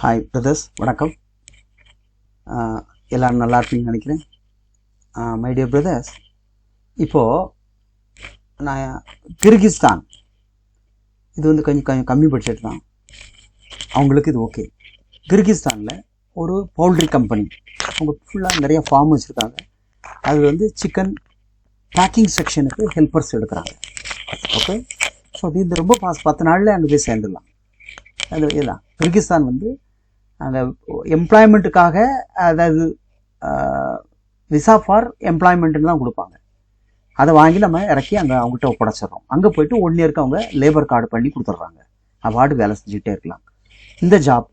Hi brothers, வணக்கம். எல்லோரும் நல்லா இருப்பீங்கன்னு நினைக்கிறேன். மை டியர் பிரதர்ஸ், இப்போது நான் கிர்கிஸ்தான் இது வந்து கொஞ்சம் கம்மி பட்ஜெட் தான், அவங்களுக்கு இது ஓகே. கிர்கிஸ்தானில் ஒரு பவுல்ட்ரி கம்பெனி, அவங்க ஃபுல்லாக நிறைய ஃபார்ம் வச்சுருக்காங்க. அது வந்து சிக்கன் பேக்கிங் செக்ஷனுக்கு ஹெல்ப்பர்ஸ் எடுக்கிறாங்க. ஓகே, ஸோ அது இந்த ரொம்ப 10 நாளில் அங்கே போய் சேர்ந்துடலாம். அது இதுதான் கிர்கிஸ்தான் வந்து அந்த எம்ப்ளாய்மெண்ட்டுக்காக, அதாவது விசா ஃபார் எம்ப்ளாய்மெண்ட்டுன்னு தான் கொடுப்பாங்க. அதை வாங்கி நம்ம இறக்கி அங்கே அவங்ககிட்ட ஒப்படைச்சிடறோம். அங்கே போய்ட்டு 1 இயருக்கு அவங்க லேபர் கார்டு பண்ணி கொடுத்துட்றாங்க. அவார்டு வேலை செஞ்சுட்டே இருக்கலாம். இந்த ஜாப்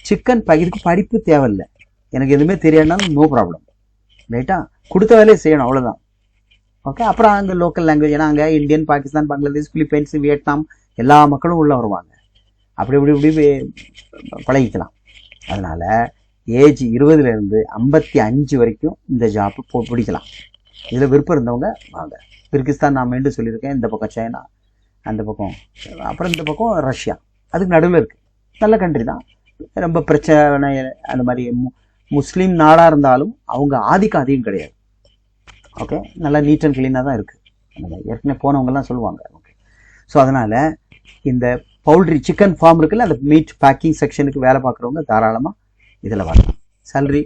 சிக்கன் இதுக்கு படிப்பு தேவையில்லை, எனக்கு எதுவுமே தெரியாதுனாலும் நோ ப்ராப்ளம், ரைட்டா? கொடுத்த வேலையை செய்யணும், அவ்வளோதான். ஓகே, அப்புறம் அங்கே லோக்கல் லாங்குவேஜ், ஏன்னா அங்கே Indian, Pakistan, Bangladesh, Philippines, Vietnam எல்லா மக்களும் உள்ளே வருவாங்க. அப்படி இப்படி பழகிக்கலாம். அதனால் ஏஜ் 20லேருந்து 55 வரைக்கும் இந்த ஜாப்பு பிடிக்கலாம். இதில் விருப்பம் இருந்தவங்க வாங்க. கிர்கிஸ்தான் நான் மீண்டும் சொல்லியிருக்கேன், இந்த பக்கம் சைனா, அந்த பக்கம், அப்புறம் இந்த பக்கம் ரஷ்யா, அதுக்கு நடுவில் இருக்குது. நல்ல கண்ட்ரி தான், ரொம்ப பிரச்சனை அந்த மாதிரி முஸ்லீம் நாடாக இருந்தாலும் அவங்க ஆதிக்கம் அதிகம் கிடையாது. ஓகே, நல்லா நீட் அண்ட் க்ளீனாக தான் இருக்குது. ஏற்கனவே போனவங்கெல்லாம் சொல்லுவாங்க. ஓகே, ஸோ அதனால் இந்த பவுல்ட்ரி சிக்கன் ஃபார்ம் இருக்குல்ல, அந்த மீட் பேக்கிங் செக்ஷனுக்கு வேலை பார்க்குறவங்க தாராளமாக இதில் வரலாம். சேலரி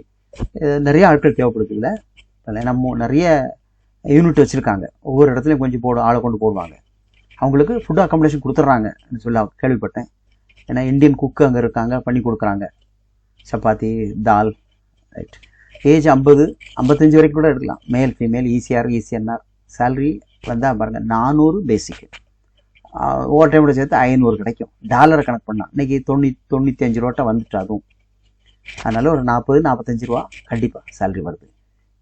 நிறைய ஆட்கள் தேவைப்படுது. இல்லை நம்ம நிறைய யூனிட் வச்சுருக்காங்க, ஒவ்வொரு இடத்துலையும் கொஞ்சம் ஆளை கொண்டு போடுவாங்க. அவங்களுக்கு ஃபுட் அக்காமடேஷன் கொடுத்துட்றாங்கன்னு சொல்ல கேள்விப்பட்டேன். ஏன்னா இந்தியன் குக்கு அங்கே இருக்காங்க, பண்ணி கொடுக்குறாங்க. சப்பாத்தி, தால், ரைட். ஏஜ் 50-55 வரைக்கும் கூட எடுக்கலாம். Male female, ECR, ECNR. Salary வந்தால் பாருங்கள், 400 பேசிக்கு, ஓவர் டைமோட சேர்த்து 500 கிடைக்கும். டாலரை கணக்கு பண்ணால் இன்றைக்கி 95 ரூபாட்ட வந்துட்டு, அதுவும் அதனால் ஒரு 40-45 ரூபா கண்டிப்பாக சேலரி வருது.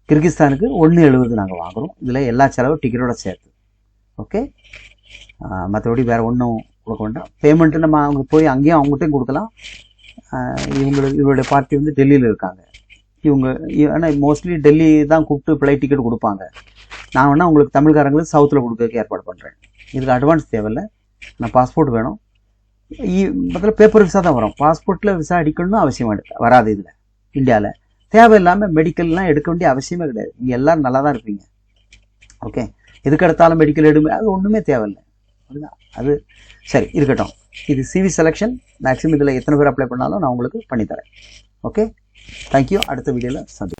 கிர்கிஸ்தானுக்கு 1.70 நாங்கள் வாங்குகிறோம். இதில் எல்லா செலவும் டிக்கெட்டோட சேர்த்து. ஓகே, மற்றபடி வேறு ஒன்றும் கொடுக்க வேண்டாம். பேமெண்ட்டு நம்ம அவங்க போய் அங்கேயும் அவங்ககிட்டையும் கொடுக்கலாம். இவருடைய பார்ட்டி வந்து டெல்லியில் இருக்காங்க. ஆனால் மோஸ்ட்லி டெல்லி தான் கூப்பிட்டு ஃப்ளைட் டிக்கெட் கொடுப்பாங்க. நான் வேணால் உங்களுக்கு தமிழ்காரங்களுக்கு சவுத்தில் கொடுக்கறதுக்கு ஏற்பாடு பண்ணுறேன். இதுக்கு அட்வான்ஸ் தேவையில்லை. நான் பாஸ்போர்ட் வேணும், மொத்தத்தில் பேப்பர் விசா தான் வரும். பாஸ்போர்ட்டில் விசா அடிக்கணும்னு அவசியம் வராது. இதில் இந்தியாவில் தேவையில்லாமல் மெடிக்கல்லாம் எடுக்க வேண்டிய அவசியமே கிடையாது. நீங்கள் எல்லோரும் நல்லா தான் இருப்பீங்க. ஓகே, எதுக்கு எடுத்தாலும் மெடிக்கல் அது ஒன்றுமே தேவையில்லை. அது சரி இருக்கட்டும். இது சிவி செலெக்ஷன். மேக்ஸிமம் இதில் எத்தனை பேர் அப்ளை பண்ணாலும் நான் உங்களுக்கு பண்ணித்தரேன். Okay, thank you. அடுத்த வீடியோவில் சந்திப்போம்.